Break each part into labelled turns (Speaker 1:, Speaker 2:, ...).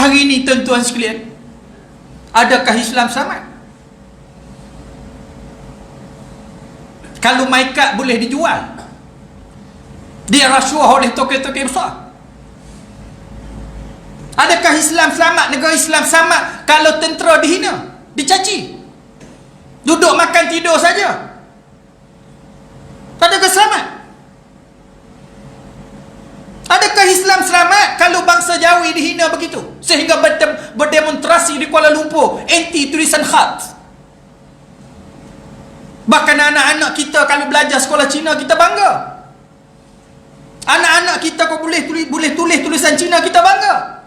Speaker 1: Hari ini tuan-tuan sekalian, adakah Islam selamat? Kalau maikat boleh dijual, dia rasuah oleh tokoh-tokoh besar. Adakah Islam selamat, negara Islam selamat kalau tentera dihina, dicaci, duduk makan tidur saja? Adakah selamat? Adakah Islam selamat kalau bangsa Jawi dihina begitu sehingga berdemonstrasi di Kuala Lumpur anti tulisan khat? Bahkan anak-anak kita kalau belajar sekolah Cina, kita bangga. Anak-anak kita kau boleh tulis tulisan Cina, kita bangga.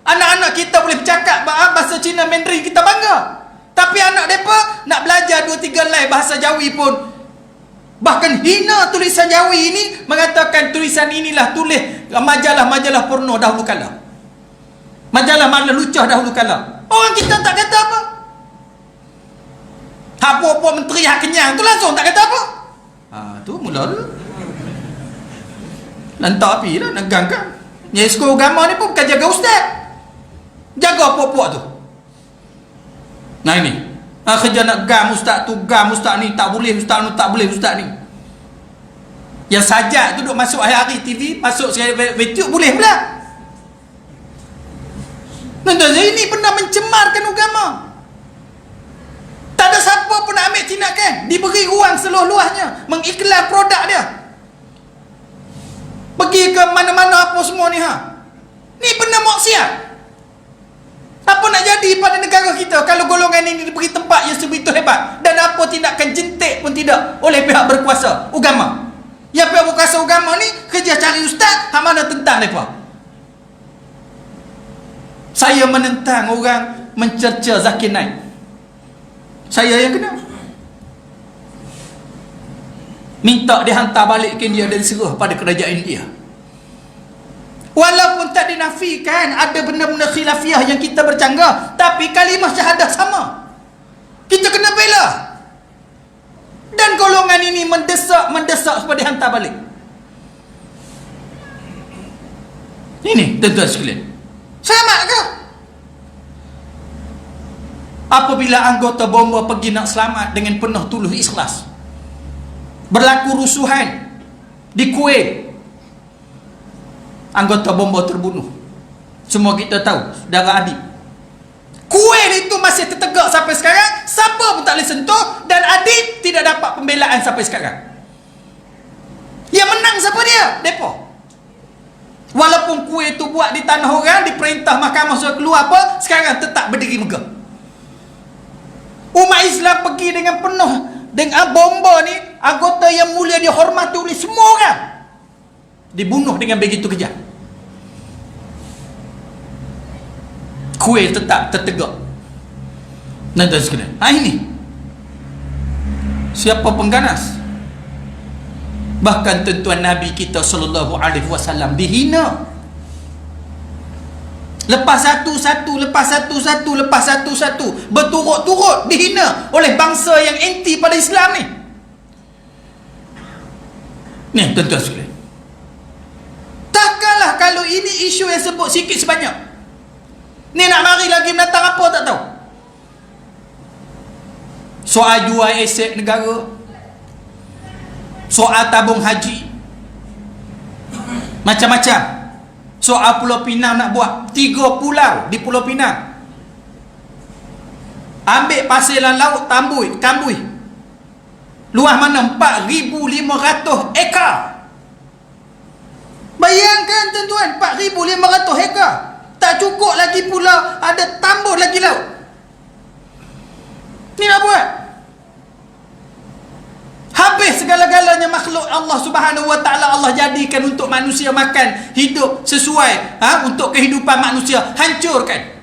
Speaker 1: Anak-anak kita boleh bercakap bahasa Cina Mandarin, kita bangga. Tapi anak mereka nak belajar 2-3 lai bahasa Jawi pun, bahkan hina tulisan Jawi ini, mengatakan tulisan inilah tulis majalah-majalah porno dahulu kala, majalah-majalah lucah dahulu kala. Orang kita tak kata apa. Apa-apa menteri hak kenyang tu langsung tak kata apa. Tu mula dulu lantak api lah, negang kan. Yesko agama ni pun bukan jaga ustaz, jaga apa-apa tu. Nah ini kerja nak gam ustaz tu, gam ustaz ni, tak boleh ustaz ni, tak boleh ustaz ni. Yang sajak tu duk masuk hari-hari TV, masuk YouTube boleh pula. Nanti ini pernah mencemarkan agama. Tak ada siapa pun nak ambil tindakan. Diberi ruang seluas-luasnya mengiklan produk dia, pergi ke mana-mana apa semua ni. Ni benda maksiat. Apa nak jadi pada negara kita kalau golongan ini diberi tempat yang sebegitu hebat, dan apa tindakan jentik pun tidak oleh pihak berkuasa agama. Yang pihak berkuasa agama ni kerja cari ustaz, hak mana tentang mereka. Saya menentang orang mencerca Zakir Naik. Saya yang kena minta dia hantar balikkan dia dan serah pada kerajaan India. Walaupun tak dinafikan ada benda-benda khilafiyah yang kita bercanggah, tapi kalimah syahadah sama, kita kena bela. Dan golongan ini mendesak supaya dihantar balik. Ini tuan-tuan sekalian, selamat ke? Apabila anggota bomba pergi nak selamat dengan penuh tulus ikhlas, berlaku rusuhan di Kuwait, anggota bomba terbunuh. Semua kita tahu, saudara Adib. Kuwait itu masih tertegak sampai sekarang, siapa pun tak boleh sentuh, dan Adib tidak dapat pembelaan sampai sekarang. Yang menang siapa dia? Depa. Walaupun Kuwait itu buat di tanah orang, diperintah mahkamah suruh keluar apa, sekarang tetap berdiri megah. Umat Islam pergi dengan penuh dengan bomba ni, anggota yang mulia dihormati oleh semua orang, dibunuh dengan begitu kejam. Kuwait tetap tertegak. Nanti sekalian, ini siapa pengganas? Bahkan tuan Nabi kita sallallahu alaihi wasallam dihina. Lepas satu-satu, berturut-turut dihina oleh bangsa yang anti pada Islam ni. Ni tuan-tuan sekalian, takkanlah kalau ini isu yang sebut sikit sebanyak ni nak mari lagi menentang apa tak tahu. Soal jual aset negara, soal tabung haji, macam-macam. Soal Pulau Pinang nak buat 3 pulau di Pulau Pinang, ambil pasiran laut Tambui, luas mana 4,500 ekar. Bayangkan tuan-tuan, 4,500 ekar. Tak cukup lagi pulau, ada tambur lagi laut. Ni nak buat habis segala-galanya makhluk Allah Subhanahu wa taala. Allah jadikan untuk manusia makan, hidup sesuai untuk kehidupan manusia, hancurkan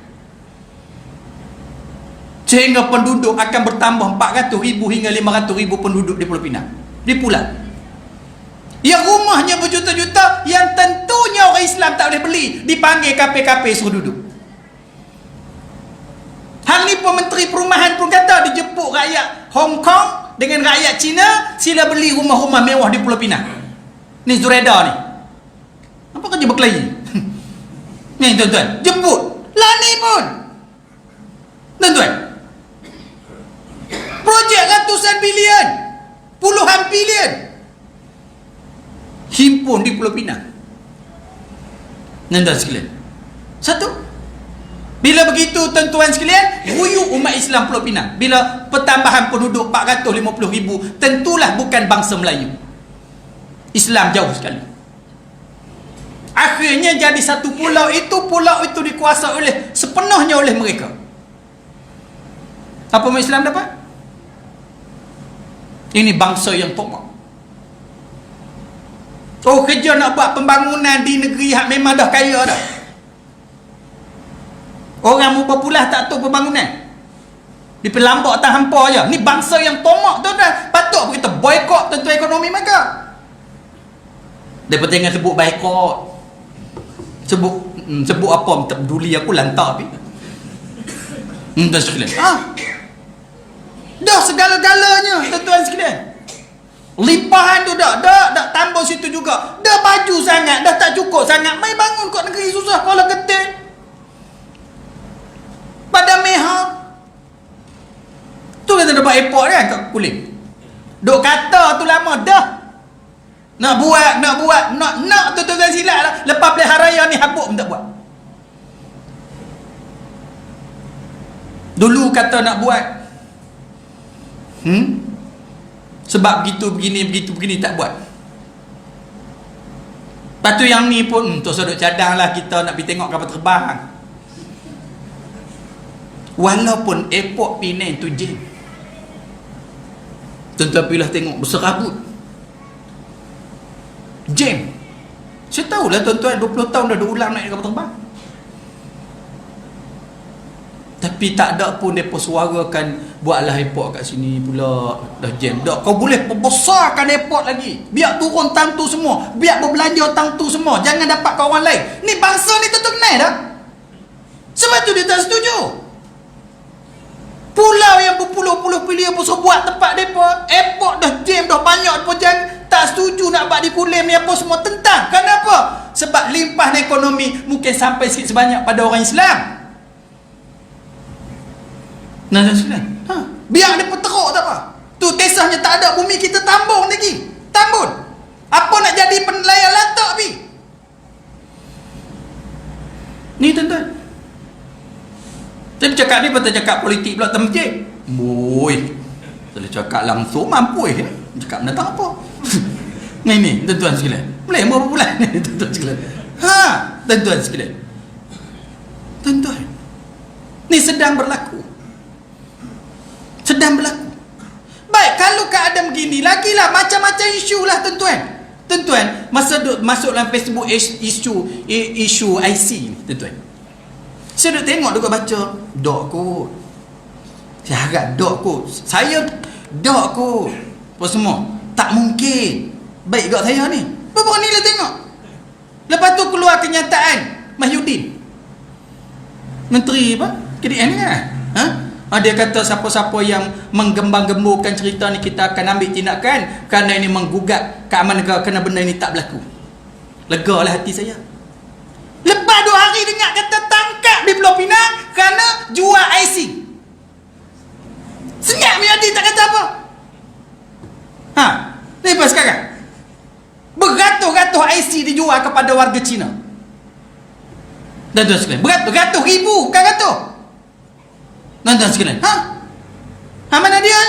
Speaker 1: sehingga penduduk akan bertambah 400,000 hingga 500,000 penduduk di Pulau Pinang, di pulau yang rumahnya berjuta-juta, yang tentunya orang Islam tak boleh beli, dipanggil KP-KP suruh duduk. Hal ni pun Menteri Perumahan pun kata dijemput rakyat Hong Kong dengan rakyat Cina, sila beli rumah-rumah mewah di Pulau Pinang. Ni Zureda ni, apa kerja berkelahi? Ni tuan-tuan, jemput pun. Tuan-tuan, projek ratusan bilion, puluhan bilion himpun di Pulau Pinang. Tuan-tuan sekalian, satu, bila begitu tuan-tuan sekalian, guyup umat Islam Pulau Pinang. Bila pertambahan penduduk 450,000, tentulah bukan bangsa Melayu. Islam jauh sekali. Akhirnya jadi satu pulau itu dikuasai oleh sepenuhnya oleh mereka. Apa umat Islam dapat? Ini bangsa yang tomak. Oh, kerja nak buat pembangunan di negeri yang memang dah kaya dah. Orang mu berpulas tak tahu pembangunan. Di pelambak tak hampa je. Ni bangsa yang tomak tuan-tuan. Patut kita boykot tentu ekonomi mereka. Daripada jangan sebut boykot. Sebut apa tak peduli, aku lantak. Tuan sekalian. Dah segala-galanya tuan-tuan sekalian. Limpahan tu dah tambah situ juga. Dah baju sangat, dah tak cukup sangat. Mai bangun kot negeri susah kalau ketik. Pada Meha tu kata dapat airport kan kat Kulim. Duk kata tu lama dah. Nak tu tuan silap lah. Lepas pilihan raya ni habuk pun tak buat. Dulu kata nak buat. Sebab begini tak buat. Lepas tu yang ni pun tu duk cadang lah kita nak pergi tengok kapal terbang. Walaupun airport Penang tu jam. Tuan-tuan pilih tengok berserabut. Jam. Saya tahulah tuan-tuan 20 tahun dah ulang naik kapal terbang. Tapi tak ada pun mereka suarakan buatlah airport kat sini pula dah jam. Tak, kau boleh perbesarkan airport lagi. Biar turun tang tu semua. Biar berbelanja tang tu semua. Jangan dapat kat orang lain. Ni bangsa ni tu kenal dah. Sebab tu dia tak setuju. Pulau yang berpuluh-puluh bilion pun buat tempat mereka. Airport dah jam, dah banyak pun jangan tak setuju nak buat di Kulim ni apa semua tentang. Kenapa? Sebab limpah ekonomi mungkin sampai sikit sebanyak pada orang Islam. Nah, biar dia teruk tak apa. Tu tesahnya tak ada, bumi kita tambung lagi. Tambun. Apa nak jadi penelayan latak pi? Ni tuan-tuan. Tapi cakap ni betul cakap politik pula tak masjid. Boy. Kalau cakap langsung mampu cakap mendatang apa? Ni tuan-tuan sekalian. Boleh berapa bulan ni tuan-tuan sekalian. Tuan-tuan sekalian. Tuan-tuan. Ni sedang berlaku. Baik, kalau keadaan begini lagilah macam-macam isu lah tuan-tuan. Tuan-tuan, masa masuk dalam Facebook isu IC ni tuan-tuan. Saya duk tengok duk baca, dok kot. Saya harap dok kot. Saya dok kot. Apa semua? Tak mungkin. Baik kat saya ni. Berapa ni lah tengok. Lepas tu keluar kenyataan Mahyudin. Menteri apa? KDN kan? Dia kata siapa-siapa yang menggembang-gemburkan cerita ni kita akan ambil tindakan kerana ini menggugat keamanan negara, kerana benda ini tak berlaku. Lega lah hati saya. Lepas 2 hari dengar kata tangkap di Pulau Pinang kerana jual IC. Senyap Mahyudin tak kata apa. Lepas sekarang beratus-ratus IC dijual kepada warga Cina. Dan tuan sekalian, beratus ribu bukan ratus. Tuan-tuan sekalian, mana dia?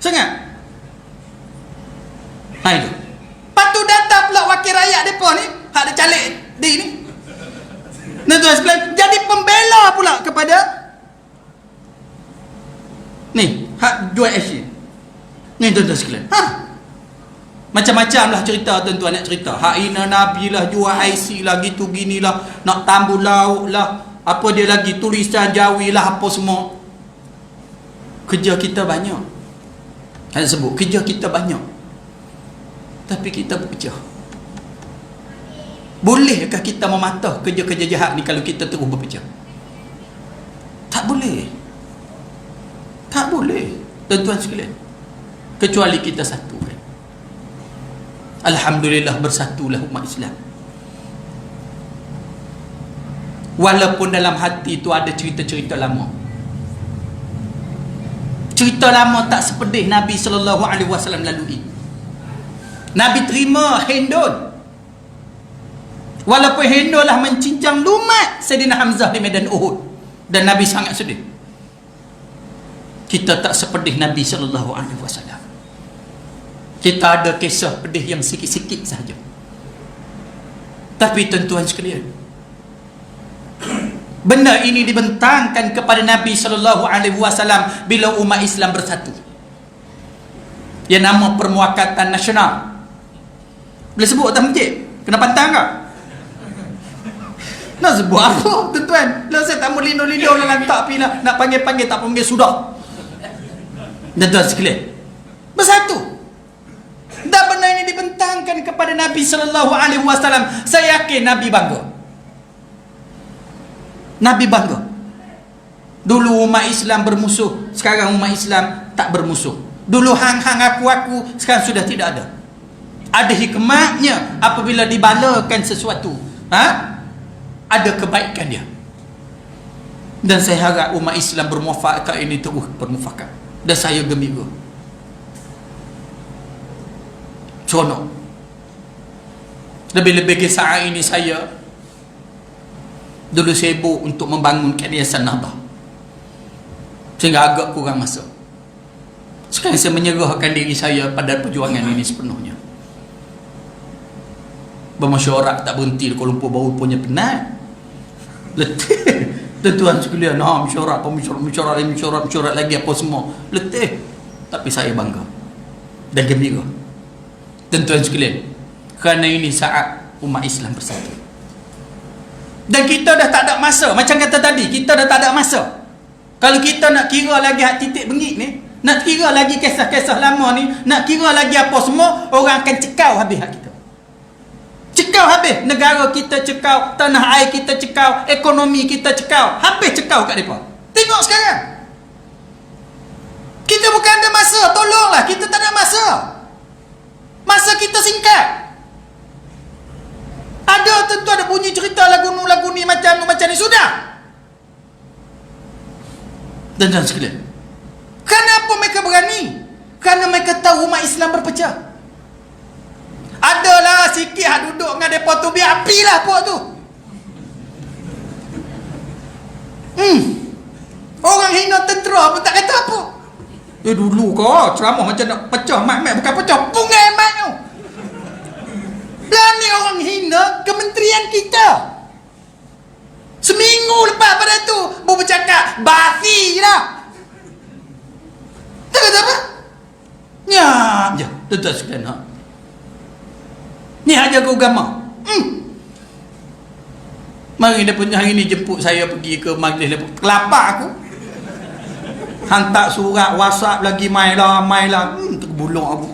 Speaker 1: Sangat. Itu. Patu data pula wakil rakyat depa ni, hak dia calik di ni. Tuan-tuan sekalian, jadi pembela pula kepada ni, hak jual IC. Ni tuan-tuan sekalian. Macam-macam lah cerita tuan-tuan nak cerita. Hak ina Nabi lah, jual IC lah, gitu gini lah, nak tambul lauk lah. Apa dia lagi, tulisan Jawi lah, apa semua. Kerja kita banyak. Saya sebut, kerja kita banyak. Tapi kita bekerja. Bolehkah kita mematah kerja-kerja jahat ni kalau kita terus bekerja? Tak boleh. Tak boleh. Tuan-tuan sekalian. Kecuali kita satu. Alhamdulillah bersatulah umat Islam. Walaupun dalam hati tu ada cerita-cerita lama. Cerita lama tak sepedih Nabi SAW lalui. Nabi terima Hindun. Walaupun Hindun lah mencincang lumat Sayyidina Hamzah di medan Uhud, dan Nabi sangat sedih. Kita tak sepedih Nabi SAW. Kita ada kisah pedih yang sikit-sikit sahaja. Tapi tuan-tuan sekalian, benda ini dibentangkan kepada Nabi SAW bila umat Islam bersatu. Yang nama Permuafakatan Nasional. Boleh sebut tak masjid? Kena pantang tak? Nak sebut apa tuan-tuan? Lah saya tak mau lindu-lindu nak lantak pergi nak panggil-panggil, tak panggil sudah. Tuan-tuan sekalian, bersatu. Dan benda ini dibentangkan kepada Nabi SAW. Saya yakin Nabi bangga. Nabi bangga. Dulu umat Islam bermusuh, sekarang umat Islam tak bermusuh. Dulu hang-hang aku-aku, sekarang sudah tidak ada. Ada hikmatnya apabila dibalakan sesuatu, ada kebaikan dia. Dan saya harap umat Islam bermuafakat ini terus bermuafakat. Dan saya gembira, seronok. Lebih-lebih kisah ini saya dulu sibuk untuk membangunkan Yayasan Nahdah, sehingga agak kurang masa. Sekarang saya menyerahkan diri saya pada perjuangan ini sepenuhnya. Bermesyuarat tak berhenti di Kuala Lumpur baru punya penat. Letih. Tuan-tuan sekalian, mesyuarat lagi apa semua. Letih. Tapi saya bangga dan gembira. Tuan-tuan sekalian, kerana ini saat umat Islam bersatu. Dan kita dah tak ada masa. Macam kata tadi, kita dah tak ada masa. Kalau kita nak kira lagi hak titik bengit ni, nak kira lagi kisah-kisah lama ni, nak kira lagi apa semua, orang akan cekau habis hak kita. Cekau habis. Negara kita cekau, tanah air kita cekau, ekonomi kita cekau. Habis cekau kat mereka. Tengok sekarang. Kita bukan ada masa. Tolonglah, kita tak ada masa. Masa kita singkat. Ada tentu ada bunyi cerita lagu ni macam ni. Sudah. Dan sekalian, kenapa mereka berani? Kerana mereka tahu umat Islam berpecah. Adalah sikit hak duduk dengan mereka tu, biar apilah puak tu. Orang hina tentera pun tak kata apa. Dulu kau ceramah macam nak pecah mat-mat, bukan pecah pungai mat tu. Berani orang hina kementerian kita. Seminggu lepas pada tu baru bercakap basi lah. Tak kata apa? Nyap je. Tuan-tuan sekalian, ni hak jaga agama. Mari dia punya hari ni jemput saya pergi ke majlis dia. Kelapa aku. Hantar surat WhatsApp lagi mai lah. Terbulung aku.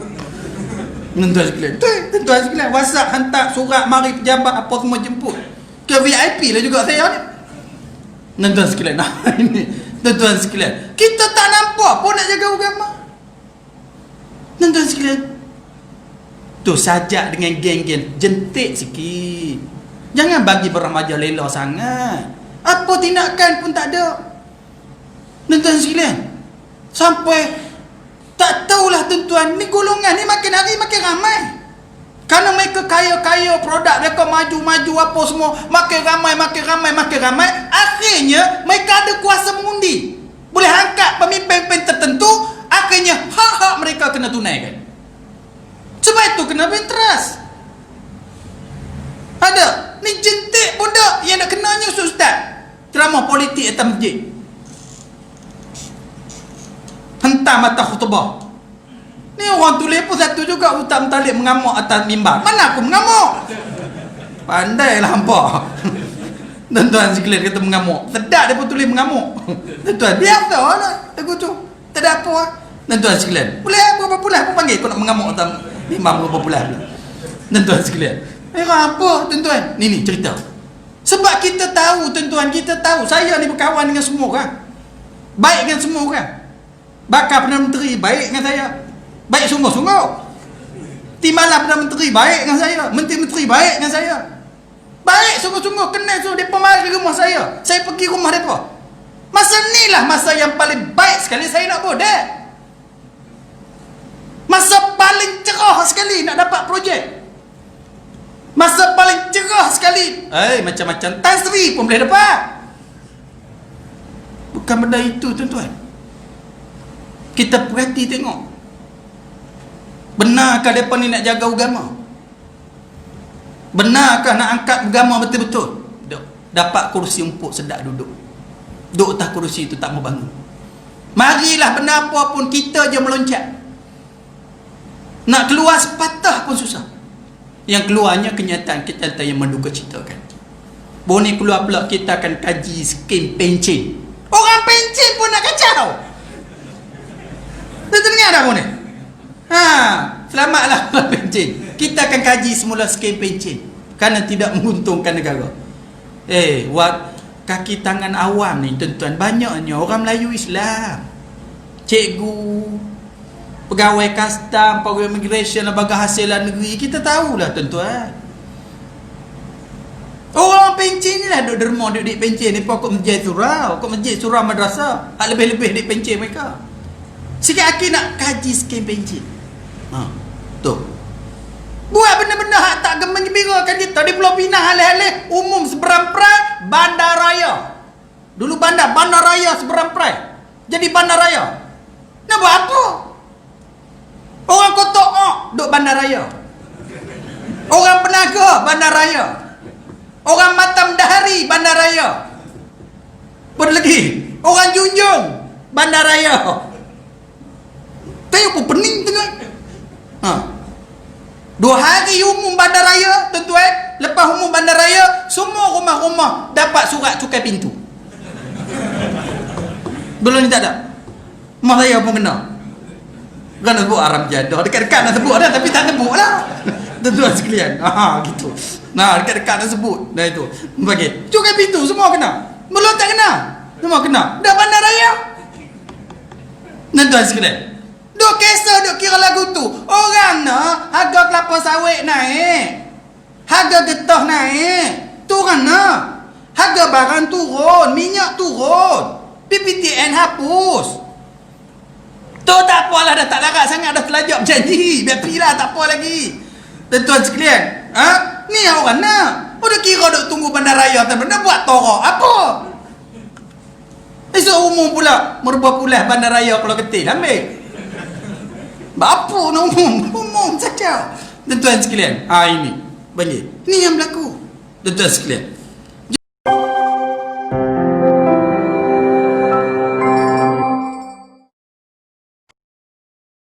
Speaker 1: Tuan-tuan sekalian, WhatsApp hantar surat mari pejabat apa semua jemput. Ke VIP lah juga saya ni. Tuan-tuan sekalian, ini tuan-tuan sekalian, kita tak nampak pun nak jaga agama. Tuan-tuan sekalian, tu sajak dengan geng-geng, jentik sikit. Jangan bagi beramaja lela sangat. Apa tindakan pun tak ada. Tuan-tuan sekalian, sampai tak tahulah tuan-tuan, ni golongan ni makin hari makin ramai. Kerana mereka kaya-kaya, produk mereka maju-maju apa semua, makin ramai. Akhirnya mereka ada kuasa mengundi. Boleh angkat pemimpin-pemimpin tertentu, akhirnya hak-hak mereka kena tunaikan. Sebab itu kena bentras. Ada ni jentik budak yang nak kenanya ustaz. Ceramah politik atas masjid. Hentam atas khutbah. Ni orang tulis pun satu juga, Ustaz Muttalib mengamuk atas mimbar. Mana aku mengamuk? Pandailah hampa. Tuan-tuan sekalian kata mengamuk. Sedap dia pun tulis mengamuk. Tuan-tuan, biasa lah lagu tu. Tak ada apa lah. Tuan-tuan sekalian, boleh berapa bulan pun panggil kau nak mengamuk atas mimbar berapa bulan. Tuan-tuan sekalian, apa tuan-tuan? Ni cerita. Sebab kita tahu tuan-tuan, kita tahu. Saya ni berkawan dengan semua orang. Baik dengan semua orang. Bakal Perdana Menteri baik dengan saya. Baik sungguh-sungguh. Timbalan Perdana Menteri baik dengan saya. Menteri-menteri baik dengan saya. Baik sungguh-sungguh kenal suruh mereka mari ke rumah saya. Saya pergi rumah mereka. Masa ni lah masa yang paling baik sekali saya nak bodek. Masa paling cerah sekali nak dapat projek. Masa paling cerah sekali. Macam-macam Tan Sri pun boleh dapat. Bukan benda itu tuan-tuan. Kita perhati tengok. Benarkah mereka ni nak jaga agama? Benarkah nak angkat agama betul-betul? Dapat kursi empuk sedap duduk. Duduk atas kursi itu tak mau bangun. Marilah benda apa pun kita je meloncat. Nak keluar sepatah pun susah. Yang keluarnya kenyataan-kenyataan yang menduga citakan. Boleh keluar pula kita akan kaji skim pencen. Orang pencen pun nak kacau. Dah dengar dah boleh? Selamatlah orang pencen. Kita akan kaji semula skim pencen. Kerana tidak menguntungkan negara. Kaki tangan awam ni tuan-tuan, banyaknya orang Melayu Islam. Cikgu, pegawai kastam, pegawai immigration, lembaga hasilan negeri, kita tahulah tuan-tuan. Orang pencen ni lah duk derma duk pencen ni pokok masjid surau, madrasah. Hak lebih-lebih dik pencen mereka. Sikit akhir nak kaji skim pencen. Tu. Buat benda-benda hak tak gembira-gembirakan kita di Pulau Pinang halih-halih umum Seberang-Perai, Bandaraya. Dulu Bandaraya Seberang-Perai. Jadi Bandaraya. Nak buat apa? Orang Kotok duk Bandaraya. Orang Penaga Bandaraya. Orang Matam Dahari Bandaraya. Apa lagi? Orang Junjung Bandaraya. Tengok apa pening tengok. 2 hari umum bandaraya tuan-tuan. Lepas umum bandaraya, semua rumah-rumah dapat surat cukai pintu. Belum ni tak ada. Rumah saya pun kena. Bukan nak sebut Aram Jadah. Dekat-dekat nak sebut dah, tapi tak sebut lah. Tuan-tuan sekalian. Gitu. Dekat-dekat nak sebut. Dah itu. Bagi. Cukai pintu semua kena. Belum tak kena. Semua kena. Dah bandaraya. Tuan-tuan sekalian. Duk kisah duk kira lagu tu. Orang nak harga kelapa sawit naik. Harga getah naik. Tu orang nak. Harga barang turun, minyak turun. PPTN hapus. Tu tak apalah, dah tak larat sangat, dah terlajak berjanji. Biar pergilah, tak apa lagi. Tuan-tuan sekalian, ni yang orang nak. Udah kira duk tunggu bandaraya tak benda buat torak apa? Esok umum pula merubah pula bandaraya kalau ketil ambil. Apa nak umum saja. Tuan-tuan sekalian, ini balik. Ni yang berlaku. Tuan-tuan sekalian,